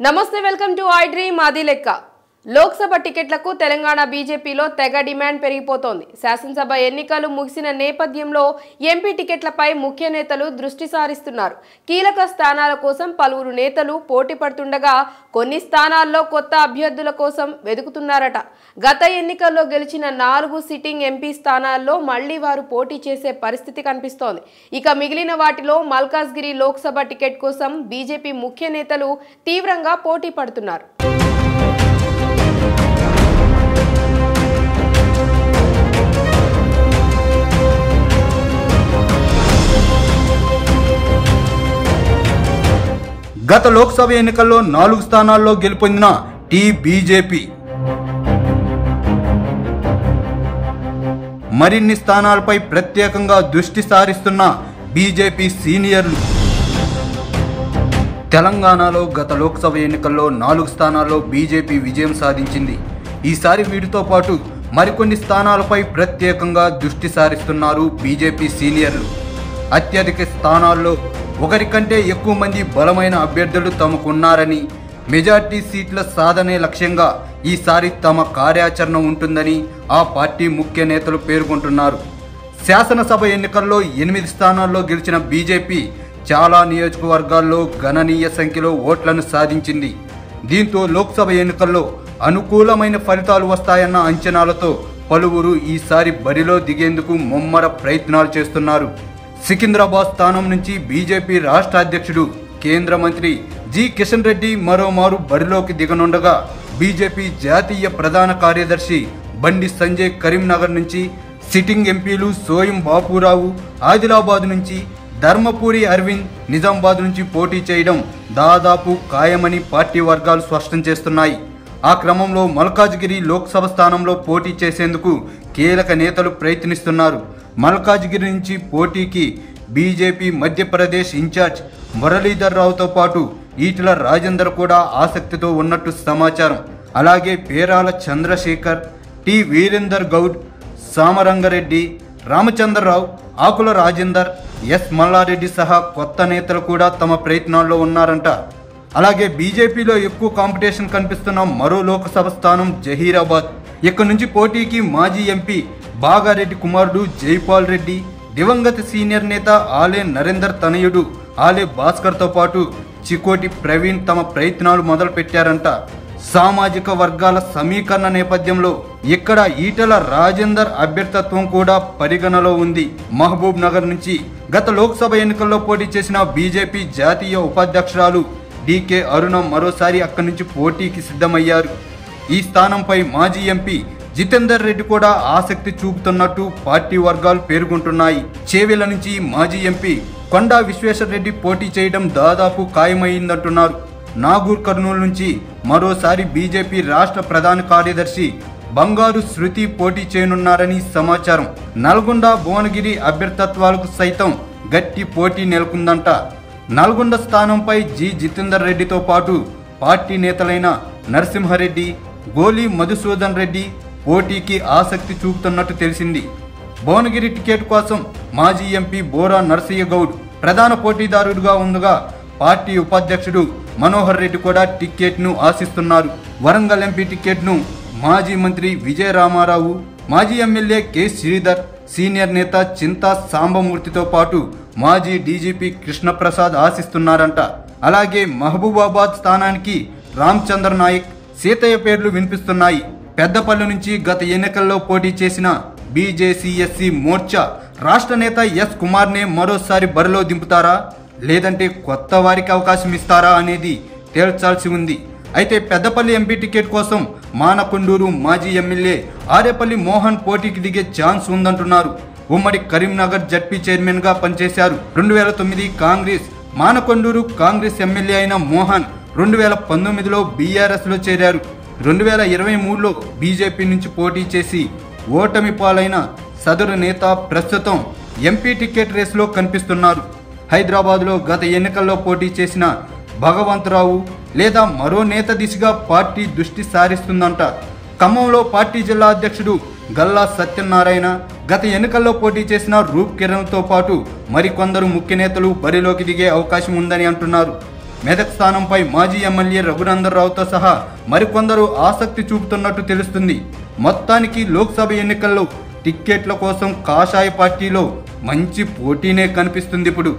నమస్తే welcome to I dream మాది లెక్క లోక్సభ టికెట్లకు తెలంగాణ బీజేపీలో తెగ డిమాండ్ పెరిగిపోతోంది. శాసనసభ ఎన్నికలు ముగిసిన నేపథ్యంలో ఎంపీ టికెట్లపై ముఖ్య నేతలు దృష్టి సారిస్తున్నారు. కీలక స్థానాల కోసం పలువురు నేతలు పోటీ పడుతుండగా కొన్ని స్థానాల్లో కొత్త అభ్యర్థుల కోసం వెతుకుతున్నారట. గత ఎన్నికల్లో గెలిచిన 4 సిట్టింగ్ ఎంపీ స్థానాల్లో మళ్లీ వారు పోటీ చేసే పరిస్థితి కనిపిస్తోంది. ఇక మిగిలిన వాటిలో మల్కాజ్గిరి లోక్సభ టికెట్ కోసం బీజేపీ ముఖ్య నేతలు తీవ్రంగా పోటీ పడుతున్నారు. గత లోక్సభ ఎన్నికల్లో 4 స్థానాల్లో గెలుపొందిన బీజేపీ మరిన్ని స్థానాలపై ప్రత్యేకంగా దృష్టి సారిస్తున్న బీజేపీ సీనియర్లు. తెలంగాణలో గత లోక్సభ ఎన్నికల్లో 4 స్థానాల్లో బీజేపీ విజయం సాధించింది. ఈసారి వీటితో పాటు మరికొన్ని స్థానాలపై ప్రత్యేకంగా దృష్టి సారిస్తున్నారు బీజేపీ సీనియర్లు. అత్యధిక స్థానాల్లో ఒకరికంటే ఎక్కువ మంది బలమైన అభ్యర్థులు తమకున్నారని, మెజార్టీ సీట్ల సాధనే లక్ష్యంగా ఈసారి తమ కార్యాచరణ ఉంటుందని ఆ పార్టీ ముఖ్య నేతలు పేర్కొంటున్నారు. శాసనసభ ఎన్నికల్లో 8 స్థానాల్లో గెలిచిన బీజేపీ చాలా నియోజకవర్గాల్లో గణనీయ సంఖ్యలో ఓట్లను సాధించింది. దీంతో లోక్సభ ఎన్నికల్లో అనుకూలమైన ఫలితాలు వస్తాయన్న అంచనాలతో పలువురు ఈసారి బరిలో దిగేందుకు ముమ్మర ప్రయత్నాలు చేస్తున్నారు. సికింద్రాబాద్ స్థానం నుంచి బీజేపీ రాష్ట్ర అధ్యక్షుడు కేంద్ర మంత్రి జి కిషన్ రెడ్డి మరోమారు బరిలోకి దిగనుండగా, బీజేపీ జాతీయ ప్రధాన కార్యదర్శి బండి సంజయ్ కరీంనగర్ నుంచి, సిట్టింగ్ ఎంపీలు సోయం బాపురావు ఆదిలాబాద్ నుంచి, ధర్మపురి అరవింద్ నిజామాబాద్ నుంచి పోటీ చేయడం దాదాపు ఖాయమని పార్టీ వర్గాలు స్పష్టం చేస్తున్నాయి. ఆ క్రమంలో మల్కాజ్గిరి లోక్సభ స్థానంలో పోటీ చేసేందుకు కీలక నేతలు ప్రయత్నిస్తున్నారు. మల్కాజ్గిరి నుంచి పోటీకి బీజేపీ మధ్యప్రదేశ్ ఇన్ఛార్జ్ మురళీధర్ రావుతో పాటు ఈటెల రాజేందర్ కూడా ఆసక్తితో ఉన్నట్టు సమాచారం. అలాగే పేరాల చంద్రశేఖర్, టి వీరేందర్ గౌడ్, సామరంగారెడ్డి, రామచంద్రరావు, ఆకుల రాజేందర్, ఎస్ మల్లారెడ్డి సహా కొత్త నేతలు కూడా తమ ప్రయత్నాల్లో ఉన్నారంట. అలాగే బీజేపీలో ఎక్కువ కాంపిటీషన్ కనిపిస్తున్న మరో లోక్సభ స్థానం జహీరాబాద్. ఇక్కడి నుంచి పోటీకి మాజీ ఎంపీ బాగారెడ్డి కుమారుడు జైపాల్ రెడ్డి, దివంగత సీనియర్ నేత ఆలే నరేందర్ తనయుడు ఆలే భాస్కర్తో పాటు చికోటి ప్రవీణ్ తమ ప్రయత్నాలు మొదలుపెట్టారంట. సామాజిక వర్గాల సమీకరణ నేపథ్యంలో ఇక్కడ ఈటెల రాజేందర్ అభ్యర్థత్వం కూడా పరిగణలో ఉంది. మహబూబ్ నగర్ నుంచి గత లోక్సభ ఎన్నికల్లో పోటీ చేసిన బీజేపీ జాతీయ ఉపాధ్యక్షురాలు డికే అరుణ మరోసారి అక్కడి నుంచి పోటీకి సిద్ధమయ్యారు. ఈ స్థానంపై మాజీ ఎంపీ జితేందర్ రెడ్డి కూడా ఆసక్తి చూపుతున్నట్టు పార్టీ వర్గాలు పేర్కొంటున్నాయి. చేవెళ్ల నుంచి మాజీ ఎంపీ కొండా విశ్వేశ్వరరెడ్డి పోటీ చేయడం దాదాపు ఖాయమైందంటున్నారు. నాగూర్ కర్నూలు నుంచి మరోసారి బీజేపీ రాష్ట్ర ప్రధాన కార్యదర్శి బంగారు శృతి పోటీ చేయనున్నారని సమాచారం. నల్గొండ భువనగిరి అభ్యర్థత్వాలకు సైతం గట్టి పోటీ నెలకొందంట. నల్గొండ స్థానంపై జి జితేందర్ రెడ్డితో పాటు పార్టీ నేతలైన నరసింహారెడ్డి, గోలి మధుసూదన్ రెడ్డి పోటీకి ఆసక్తి చూపుతున్నట్టు తెలిసింది. భువనగిరి టికెట్ కోసం మాజీ ఎంపీ బోరా నరసయ్య గౌడ్ ప్రధాన పోటీదారుడుగా ఉండగా, పార్టీ ఉపాధ్యక్షుడు మనోహర్ రెడ్డి కూడా టికెట్ను ఆశిస్తున్నారు. వరంగల్ ఎంపీ టికెట్ను మాజీ మంత్రి విజయ రామారావు, మాజీ ఎమ్మెల్యే కె శ్రీధర్, సీనియర్ నేత చింతా సాంబమూర్తితో పాటు మాజీ డీజీపీ కృష్ణప్రసాద్ ఆశిస్తున్నారంట. అలాగే మహబూబాబాద్ స్థానానికి రామచంద్ర నాయక్, సీతయ్య పేర్లు వినిపిస్తున్నాయి. పెద్దపల్లి నుంచి గత ఎన్నికల్లో పోటీ చేసిన బీజేసీఎస్సీ మోర్చా రాష్ట్ర నేత ఎస్ కుమార్నే మరోసారి బరిలో దింపుతారా, లేదంటే కొత్త వారికి అవకాశం ఇస్తారా అనేది తేల్చాల్సి ఉంది. అయితే పెద్దపల్లి ఎంపీ టికెట్ కోసం మానకొండూరు మాజీ ఎమ్మెల్యే ఆరేపల్లి మోహన్ పోటీకి దిగే ఛాన్స్ ఉందంటున్నారు. ఉమ్మడి కరీంనగర్ జడ్పీ చైర్మన్గా పనిచేశారు. 2009 కాంగ్రెస్, మానకొండూరు కాంగ్రెస్ ఎమ్మెల్యే అయిన మోహన్ 2019లో బీఆర్ఎస్లో చేరారు. 2023లో బీజేపీ నుంచి పోటీ చేసి ఓటమి పాలైన సదరు నేత ప్రస్తుతం ఎంపీ టికెట్ రేసులో కనిపిస్తున్నారు. హైదరాబాద్లో గత ఎన్నికల్లో పోటీ చేసిన భగవంతరావు లేదా మరో నేత దిశగా పార్టీ దృష్టి సారిస్తుందంట. ఖమ్మంలో పార్టీ జిల్లా అధ్యక్షుడు గల్లా సత్యనారాయణ, గత ఎన్నికల్లో పోటీ చేసిన రూప్ కిరణ్తో పాటు మరికొందరు ముఖ్య నేతలు బరిలోకి దిగే అవకాశం ఉందని అంటున్నారు. మెదక్ స్థానంపై మాజీ ఎమ్మెల్యే రఘునందన్ రావుతో సహా మరికొందరు ఆసక్తి చూపుతున్నట్టు తెలుస్తుంది. మొత్తానికి లోక్సభ ఎన్నికల్లో టిక్కెట్ల కోసం కాషాయ పార్టీలో మంచి పోటీనే కనిపిస్తుంది ఇప్పుడు.